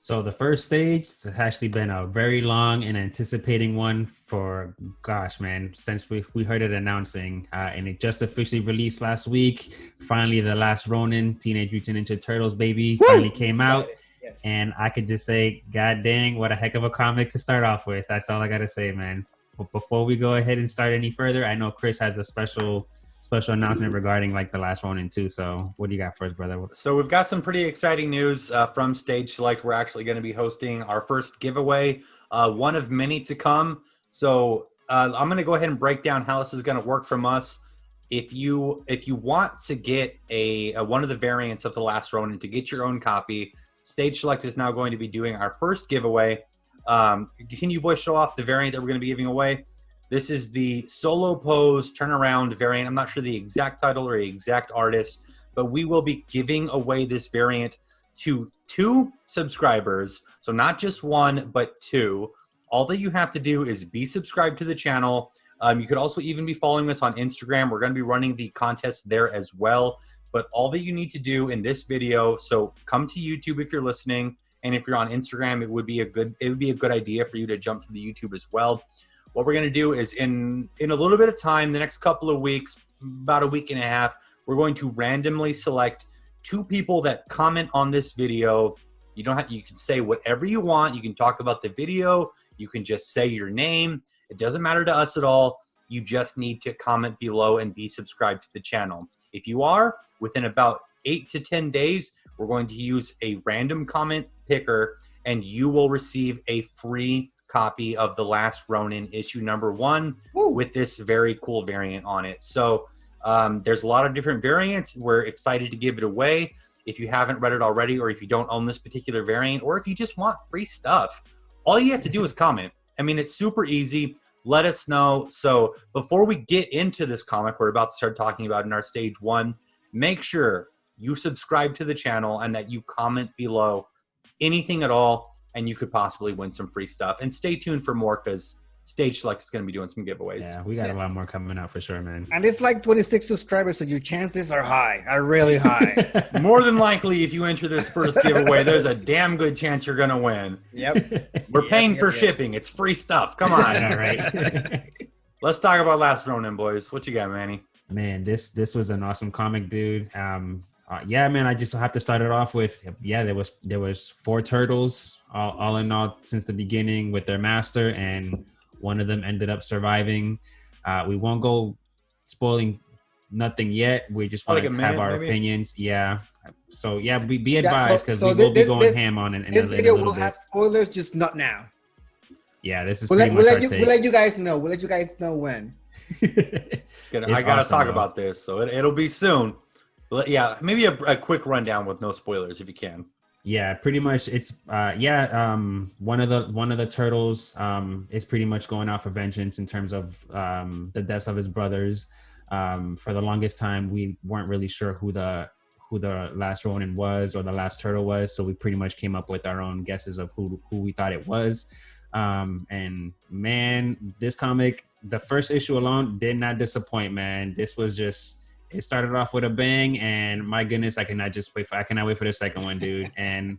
So the first stage has actually been a very long and anticipating one for, gosh, man, since we heard it announcing, and it just officially released last week. Finally, the Last Ronin, Teenage Mutant Ninja Turtles, baby, finally came out. Yes. And I could just say, God dang, what a heck of a comic to start off with. That's all I got to say, man. But before we go ahead and start any further, I know Chris has a special announcement regarding like the Last Ronin too. So what do you got for us, brother? So we've got some pretty exciting news from Stage Select. We're actually going to be hosting our first giveaway, one of many to come. So I'm going to go ahead and break down how this is going to work from us. If you want to get a one of the variants of the Last Ronin to get your own copy, Stage Select is now going to be doing our first giveaway. Can you boys show off the variant that we're going to be giving away? This is the solo pose turnaround variant. I'm not sure the exact title or the exact artist, but we will be giving away this variant to 2 subscribers. So not just 1, but 2. All that you have to do is be subscribed to the channel. You could also even be following us on Instagram. We're going to be running the contest there as well. But all that you need to do in this video, so come to YouTube if you're listening, and if you're on Instagram, it would be a good idea for you to jump to the YouTube as well. What we're going to do is in a little bit of time, the next couple of weeks, about a week and a half, we're going to randomly select 2 people that comment on this video. You can say whatever you want. You can talk about the video. You can just say your name. It doesn't matter to us at all. You just need to comment below and be subscribed to the channel. If you are, within about 8 to 10 days, we're going to use a random comment picker and you will receive a free copy of the Last Ronin issue number 1 with this very cool variant on it. So there's a lot of different variants. We're excited to give it away. If you haven't read it already, or if you don't own this particular variant, or if you just want free stuff, all you have to do is comment. I mean, it's super easy. Let us know. So before we get into this comic we're about to start talking about in our stage 1, make sure you subscribe to the channel and that you comment below anything at all, and you could possibly win some free stuff. And stay tuned for more, because Stage Select is going to be doing some giveaways. Yeah, we got a lot more coming out for sure, man. And it's like 26 subscribers, so your chances are really high. More than likely, if you enter this first giveaway, there's a damn good chance you're going to win. Yep. We're paying for shipping. It's free stuff. Come on. All right. Let's talk about Last Ronin, boys. What you got, Manny? Man, this was an awesome comic, dude. Yeah, man, I just have to start it off with, there was 4 turtles all in all since the beginning with their master, and one of them ended up surviving. We won't go spoiling nothing yet. We just want to have our opinions. Yeah. So yeah, be advised, because we will be going ham on it. This video will have spoilers, just not now. Yeah, this is we'll let you guys know. We'll let you guys know when. I gotta talk about this, so it'll be soon. Yeah, maybe a quick rundown with no spoilers if you can. Yeah, pretty much. It's one of the turtles is pretty much going out for vengeance in terms of the deaths of his brothers. For the longest time, we weren't really sure who the Last Ronin was, or the last turtle was, so we pretty much came up with our own guesses of who we thought it was. And man, this comic, the first issue alone did not disappoint, man. This was just, it started off with a bang, and my goodness, I cannot wait for the second one, dude. And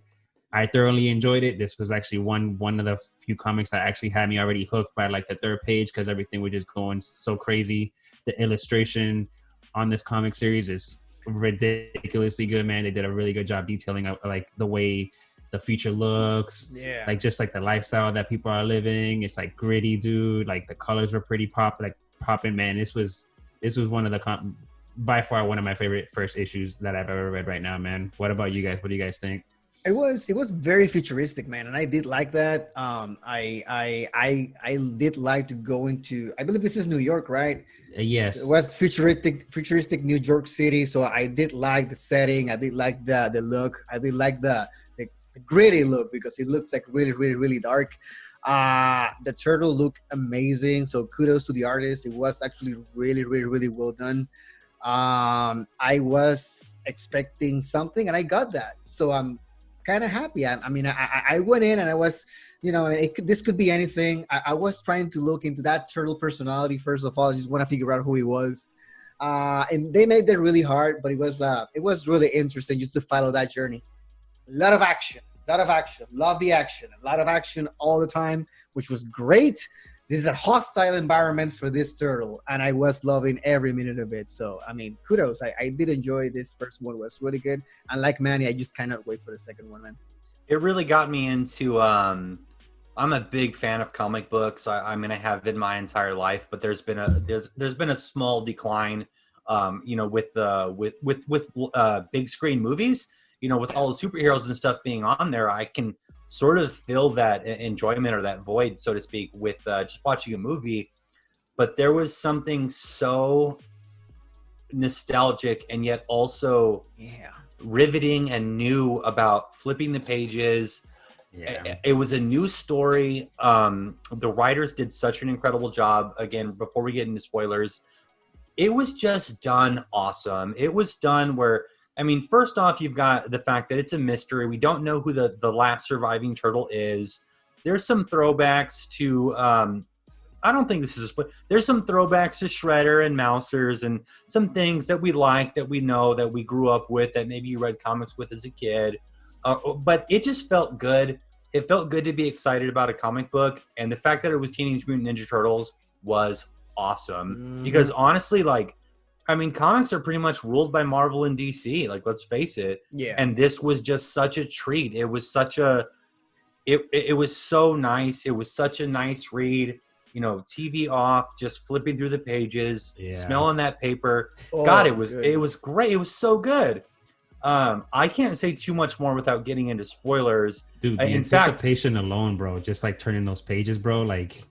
I thoroughly enjoyed it. This was actually one of the few comics that actually had me already hooked by like the 3rd page, because everything was just going so crazy. The illustration on this comic series is ridiculously good, man. They did a really good job detailing like the way the future looks, like just like the lifestyle that people are living. It's like gritty, dude. Like the colors were pretty popping, man. This was one of the by far one of my favorite first issues that I've ever read right now, man. What about you guys? What do you guys think? It was very futuristic, man, and I did like that. I did like to go into, I believe this is New York, right? Yes. It was futuristic New York City. So I did like the setting. I did like the look. I did like the gritty look, because it looked like really, really, really dark. The turtle looked amazing. So kudos to the artist. It was actually really, really, really well done. I was expecting something, and I got that. So I'm kind of happy. I went in and I was, this could be anything. I was trying to look into that turtle personality. First of all, I just want to figure out who he was. And they made that really hard, but it was really interesting just to follow that journey. A lot of action, love the action, a lot of action all the time, which was great. This is a hostile environment for this turtle, and I was loving every minute of it. So, I mean, kudos. I did enjoy this first one. It was really good. And like Manny, I just cannot wait for the second one, man. It really got me into. I'm a big fan of comic books. I mean, I have been my entire life, but there's been a small decline. With big screen movies, with all the superheroes and stuff being on there, I can sort of fill that enjoyment or that void, so to speak, with just watching a movie. But there was something so nostalgic and yet also riveting and new about flipping the pages. It was a new story. The writers did such an incredible job. Again, before we get into spoilers, it was just done awesome. It was done where, I mean, first off, you've got the fact that it's a mystery. We don't know who the last surviving turtle is. There's some throwbacks to, I don't think this is a split. There's some throwbacks to Shredder and Mousers and some things that we like, that we know, that we grew up with, that maybe you read comics with as a kid. But it just felt good. It felt good to be excited about a comic book. And the fact that it was Teenage Mutant Ninja Turtles was awesome. Because honestly, like, I mean, comics are pretty much ruled by Marvel and DC. Like, let's face it. Yeah. And this was just such a treat. It was such a, it was so nice. It was such a nice read. TV off, just flipping through the pages, smelling that paper. God, it was great. It was so good. I can't say too much more without getting into spoilers. Dude, the anticipation alone, bro, just like turning those pages, bro, like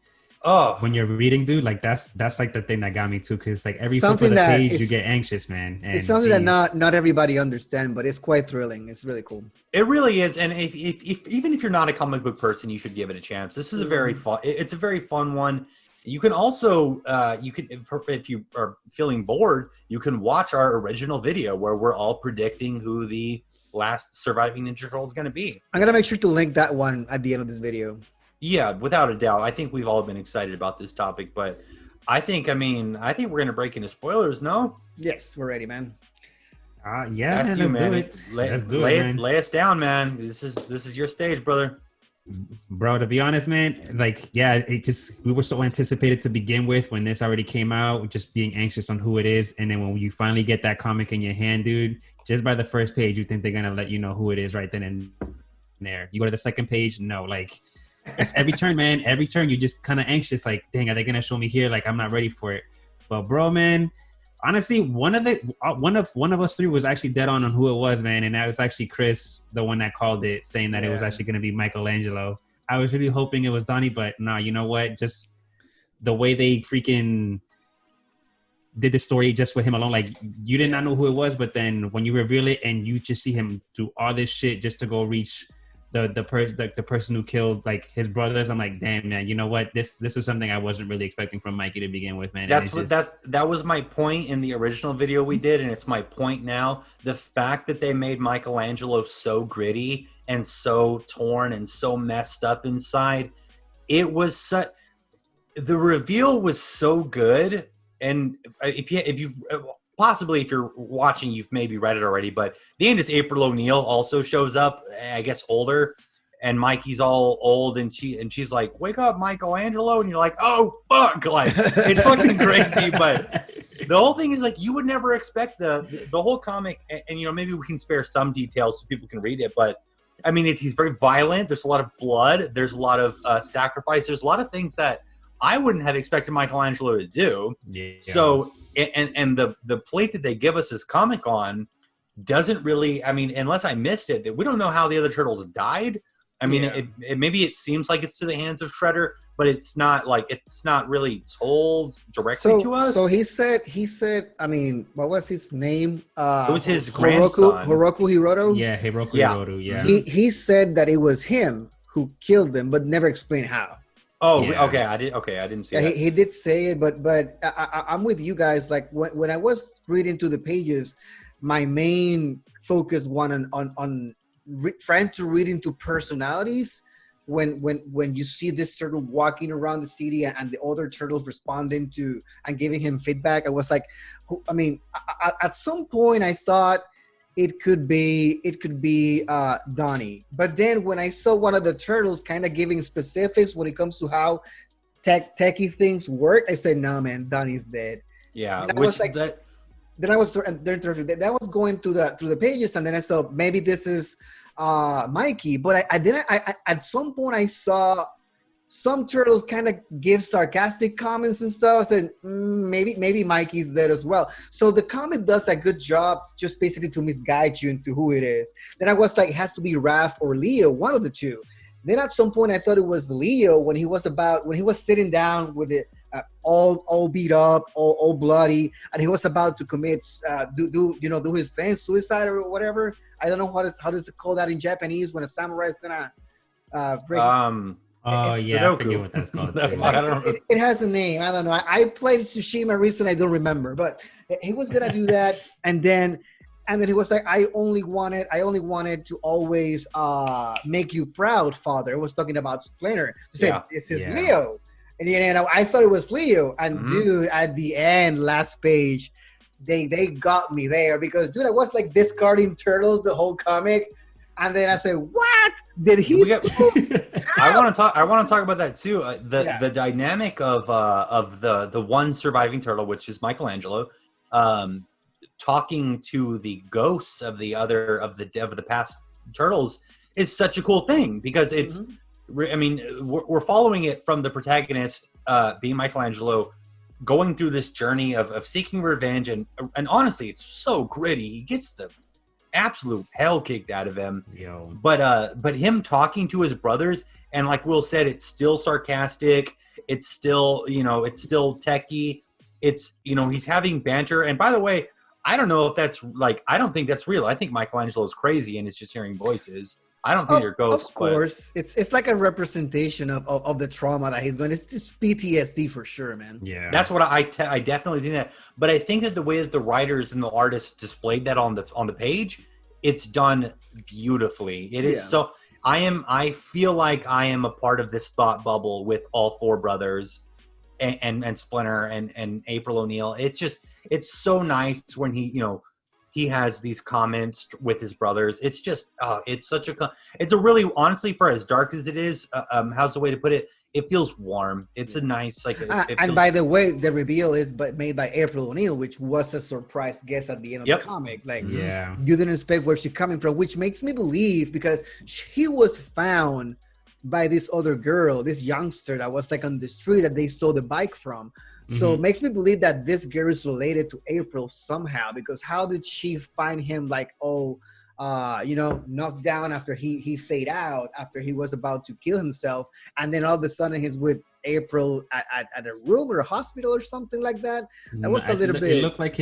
when you're reading, dude, like that's like the thing that got me too, because like every flip of the page you get anxious, man. And it's something that not everybody understands, but it's quite thrilling. It's really cool. It really is. And if even if you're not a comic book person, you should give it a chance. This is a very fun. It's a very fun one. You can also if you are feeling bored, you can watch our original video where we're all predicting who the last surviving Ninja Turtle is going to be. I'm gonna make sure to link that one at the end of this video. Yeah, without a doubt. I think we've all been excited about this topic, but I think we're going to break into spoilers, no? Yes, we're ready, man. Yeah, that's let's do it, man. Lay us down, man. This is your stage, brother. Bro, to be honest, man, like, yeah, we were so anticipated to begin with when this already came out, just being anxious on who it is. And then when you finally get that comic in your hand, dude, just by the first page, you think they're going to let you know who it is right then and there. You go to the second page, no, like, it's every turn, man. Every turn, you're just kind of anxious. Like, dang, are they gonna show me here? Like, I'm not ready for it. But, bro, man, honestly, one of us three was actually dead on who it was, man. And that was actually Chris, the one that called it, saying that it was actually gonna be Michelangelo. I was really hoping it was Donnie, but no, you know what? Just the way they freaking did the story just with him alone, like, you did not know who it was, but then when you reveal it and you just see him do all this shit just to go reach the person who killed like his brothers, I'm like, damn, man, you know what? This is something I wasn't really expecting from Mikey to begin with, man. That was my point in the original video we did, and it's my point now. The fact that they made Michelangelo so gritty and so torn and so messed up inside, the reveal was so good. And if you're watching, you've maybe read it already, but the end is April O'Neil also shows up, I guess older, and Mikey's all old, and she's like, "Wake up, Michelangelo," and you're like, "Oh fuck!" Like, it's fucking crazy. But the whole thing is like, you would never expect the whole comic, and maybe we can spare some details so people can read it, but I mean, he's very violent. There's a lot of blood. There's a lot of sacrifice. There's a lot of things that I wouldn't have expected Michelangelo to do. Yeah. So, and the plate that they give us this comic on doesn't really, I mean, unless I missed it, we don't know how the other turtles died. I mean, maybe it seems like it's to the hands of Shredder, but it's not really told directly to us. So he said, I mean, what was his name? It was his grandson. Hiroku Hiroto? Yeah, Hiroku Hiroto, yeah. He said that it was him who killed them, but never explained how. Oh, yeah. Okay. I didn't see that. He did say it, but I'm with you guys. Like when I was reading through the pages, my main focus on trying to read into personalities. When you see this turtle walking around the city and the other turtles responding to and giving him feedback, I was like, I mean, at some point I thought it could be Donnie. But then when I saw one of the turtles kind of giving specifics when it comes to how techie things work, I said, "No, man, Donnie's dead." Yeah, And I was like, then I was going through the pages, and then I saw maybe this is Mikey, but I didn't. I at some point I saw some turtles kind of give sarcastic comments and stuff. I said maybe Mikey's dead as well. So the comic does a good job just basically to misguide you into who it is. Then I was like, it has to be Raph or Leo, one of the two. Then at some point I thought it was Leo when he was sitting down with it all beat up, all bloody, and he was about to commit do his thing, suicide or whatever. I don't know how does it call that in Japanese when a samurai is gonna break. Oh yeah, I forget what that's called. It has a name. I don't know. I played Tsushima recently. I don't remember, but he was gonna do that, and then he was like, I only wanted to always make you proud, Father. It was talking about Splinter. He said, this is Leo. And I thought it was Leo. And dude, at the end, last page, they got me there because dude, I was like discarding turtles the whole comic. And then I said, "What did he?" I want to talk about that too. The dynamic of the one surviving turtle, which is Michelangelo, talking to the ghosts of the past turtles is such a cool thing because it's. I mean, we're following it from the protagonist, being Michelangelo, going through this journey of seeking revenge, and honestly, it's so gritty. He gets the absolute hell kicked out of him. But him talking to his brothers, and like Will said, it's still sarcastic. It's still techie. It's he's having banter. And by the way, I don't know if that's I don't think that's real. I think Michelangelo is crazy and is just hearing voices. I don't think they're ghosts. Of course, it's like a representation of the trauma that he's going. It's just PTSD for sure, man. Yeah, that's what I definitely think that. But I think that the way that the writers and the artists displayed that on the page, it's done beautifully. It is so. I feel like I am a part of this thought bubble with all four brothers, and Splinter and April O'Neil. It's so nice when he has these comments with his brothers. It's just, it's a really, honestly, for as dark as it is, how's the way to put it? It feels warm. It's a nice, and by the way, the reveal is made by April O'Neil, which was a surprise guest at the end of the comic. You didn't expect where she's coming from, which makes me believe because she was found by this other girl, this youngster that was on the street that they stole the bike from. So it makes me believe that this girl is related to April somehow, because how did she find him knocked down after he fade out, after he was about to kill himself, and then all of a sudden he's with April at a room or a hospital or something like that. That was a little bit. It looked like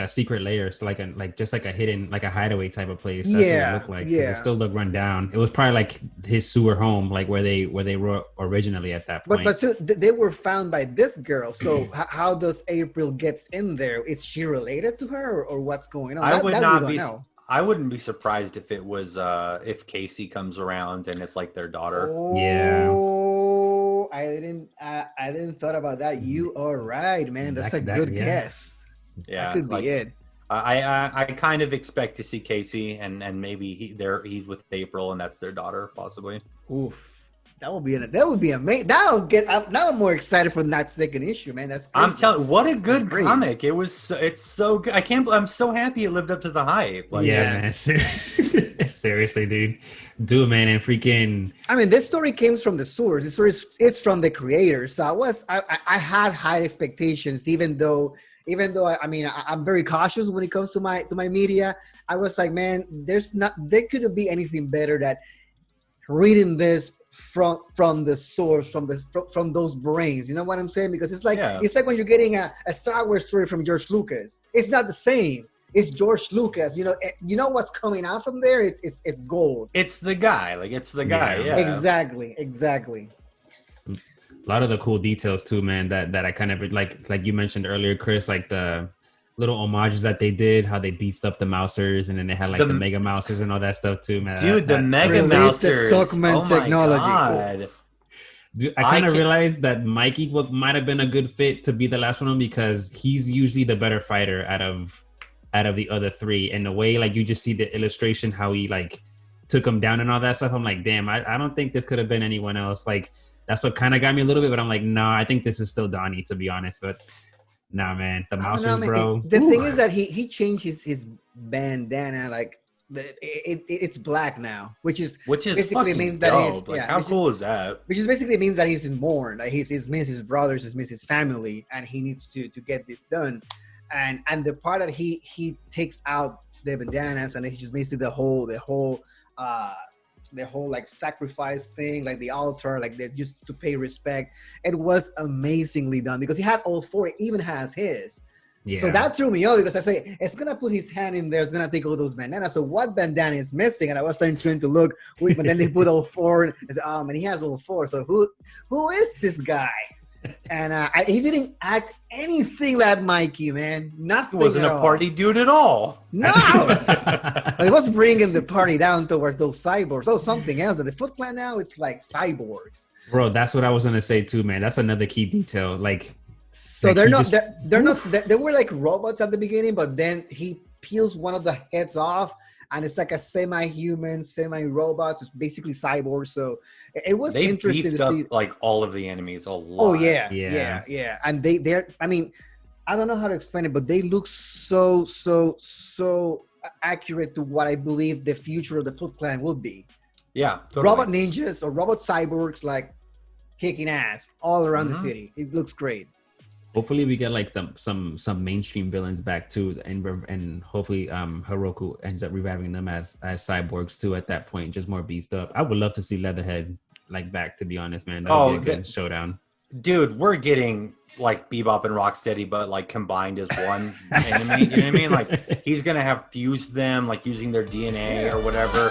a secret layer, so just like a hidden, like a hideaway type of place. That's what it looked like. It still looked run down. It was probably like his sewer home, like where they were originally at that point. But so they were found by this girl. So how does April gets in there? Is she related to her or what's going on? I wouldn't be surprised if it was if Casey comes around and it's like their daughter. I didn't thought about that. You are right, man. That's a good guess. Yeah, that could be it. I kind of expect to see Casey and maybe he's with April and that's their daughter possibly. Oof. That would be amazing. Now I'm more excited for that second issue, man. That's crazy. I'm telling, what a good comic. It's so good. I'm so happy it lived up to the hype. Man. Seriously, dude, man, and freaking. I mean, this story came from the source. This story is from the creators. So I had high expectations, even though I'm very cautious when it comes to my media. I was like, man, there couldn't be anything better than reading this from the source, from those brains. You know what I'm saying? Because it's like when you're getting a Star Wars story from George Lucas. It's not the same. It's George Lucas. You know what's coming out from there. It's gold. It's the guy. It's the guy. Yeah. Exactly. A lot of the cool details too, man. That I kind of like you mentioned earlier, Chris. Like the little homages that they did, how they beefed up the Mousers, and then they had the Mega Mousers and all that stuff too, man. Dude, the Mega Mousers, Stockman technology. God. Dude, I kind of realized that Mikey might have been a good fit to be the last one because he's usually the better fighter out of out of the other three. And the way like you just see the illustration, how he like took him down and all that stuff. I'm like, damn, I don't think this could have been anyone else. Like that's what kind of got me a little bit, but I'm like, nah, I think this is still Donnie, to be honest. But nah, man, the Mousers, bro. The thing is that he changed his bandana, like it's black now, which basically means dope. that he's like, how cool is that? Which is basically means that he's in mourn. Like he's missed his brothers, he's missed his family, and he needs to get this done. And the part that he takes out the bandanas and he just basically the whole like sacrifice thing, like the altar, like they just to pay respect. It was amazingly done because he had all four. It even has his. Yeah. So that threw me off because I say it's gonna put his hand in there. It's gonna take all those bandanas. So what bandana is missing? And I was trying to look, but then they put all four. And I said, oh man, he has all four. So who is this guy? And he didn't act anything like Mikey, man. Nothing. He wasn't a party dude at all. No. He was bringing the party down towards those cyborgs. Oh, something else. The Foot Clan now, it's like cyborgs. Bro, that's what I was gonna say too, man. That's another key detail. Like, so like they're not. They were like robots at the beginning, but then he peels one of the heads off. And it's like a semi-human, semi-robot. It's basically cyborg. So it was interesting to see. Like all of the enemies a lot. Oh yeah. And they're. I mean, I don't know how to explain it, but they look so accurate to what I believe the future of the Foot Clan will be. Yeah, totally. Robot ninjas or robot cyborgs like kicking ass all around the city. It looks great. Hopefully we get like some mainstream villains back too, and hopefully Heroku ends up reviving them as cyborgs too at that point, just more beefed up. I would love to see Leatherhead like back, to be honest, man. That would be a good showdown. Dude, we're getting like Bebop and Rocksteady, but like combined as one enemy. You know what I mean? Like he's gonna have fused them, like using their DNA or whatever.